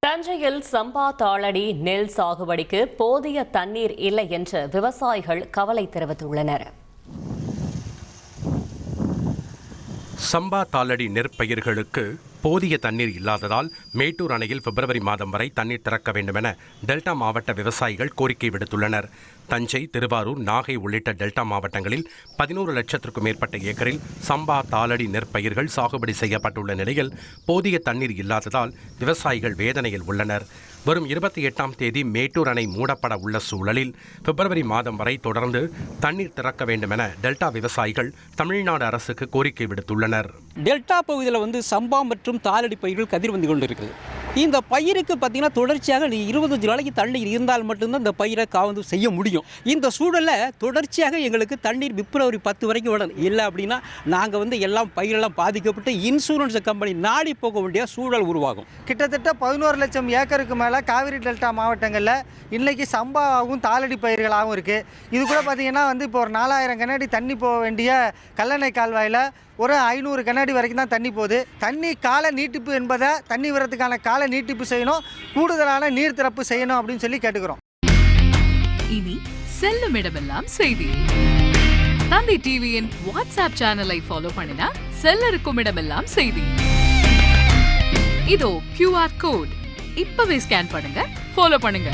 தஞ்சையில் சம்பா தாளடி நெல் சாகுபடிக்கு போதிய தண்ணீர் இல்லை என்று விவசாயிகள் கவலை தெரிவித்துள்ளனர். சம்பா தாளடி நெற்பயிர்களுக்கு போதிய தண்ணீர் இல்லாததால் மேட்டூர் அணையில் பிப்ரவரி மாதம் வரை தண்ணீர் திறக்க வேண்டும் என டெல்டா மாவட்ட விவசாயிகள் கோரிக்கை விடுத்துள்ளனர். தஞ்சை, திருவாரூர், நாகை உள்ளிட்ட டெல்டா மாவட்டங்களில் 11 லட்சத்திற்கும் மேற்பட்ட ஏக்கரில் சம்பா தாளடி நெற்பயிர்கள் சாகுபடி செய்யப்பட்டுள்ள நிலையில் போதிய தண்ணீர் இல்லாததால் விவசாயிகள் வேதனையில் உள்ளனர். வரும் 28ஆம் தேதி மேட்டூர் அணை மூடப்பட உள்ள சூழலில் பிப்ரவரி மாதம் வரை தொடர்ந்து தண்ணீர் திறக்க வேண்டும் என டெல்டா விவசாயிகள் தமிழ்நாடு அரசுக்கு கோரிக்கை விடுத்துள்ளனர். டெல்டா பகுதியில் சம்பா மற்றும் தாளடி பயிர்கள் கதிர் வந்து கொண்டிருக்கிறது. இந்த பயிருக்கு பார்த்தீங்கன்னா தொடர்ச்சியாக 25 நாளைக்கு தண்ணீர் இருந்தால் மட்டும்தான் இந்த பயிரை காவந்து செய்ய முடியும். இந்த சூழலில் தொடர்ச்சியாக எங்களுக்கு தண்ணீர் பிப்ரவரி 10 வரைக்கும் விடணும். இல்லை அப்படின்னா நாங்கள் எல்லாம் பயிரெல்லாம் பாதிக்கப்பட்டு இன்சூரன்ஸ் கம்பெனி நாடி போக வேண்டிய சூழல் உருவாகும். கிட்டத்தட்ட 11 லட்சம் ஏக்கருக்கு மேலே காவிரி டெல்டா மாவட்டங்களில் இன்றைக்கி சம்பாவும் தாளடி பயிர்களாகவும் இருக்குது. இது கூட பார்த்திங்கன்னா இப்போ ஒரு 4000 கனஅடி தண்ணி போக வேண்டிய கல்லணை கால்வாயில் ஒரு 500 கனஅடி வரைக்கும் தான் தண்ணி போகுது. தண்ணி கால நீட்டிப்பு என்பதை தண்ணி வரத்துக்கான கால நீட்டிப்பு செய்யணும், கூடுதலான நீர் திறப்பு செய்யணும் அப்படின்னு சொல்லி கேட்டுக்கிறோம். இனி செல்லும் இடமெல்லாம் செய்தி. தந்தை டிவியின் வாட்ஸ்அப் சேனலை ஃபாலோ பண்ணினா செல்ல இருக்கும் இடமெல்லாம் செய்தி. இதோ QR கோட் இப்பவே ஸ்கேன் பண்ணுங்க, ஃபாலோ பண்ணுங்க.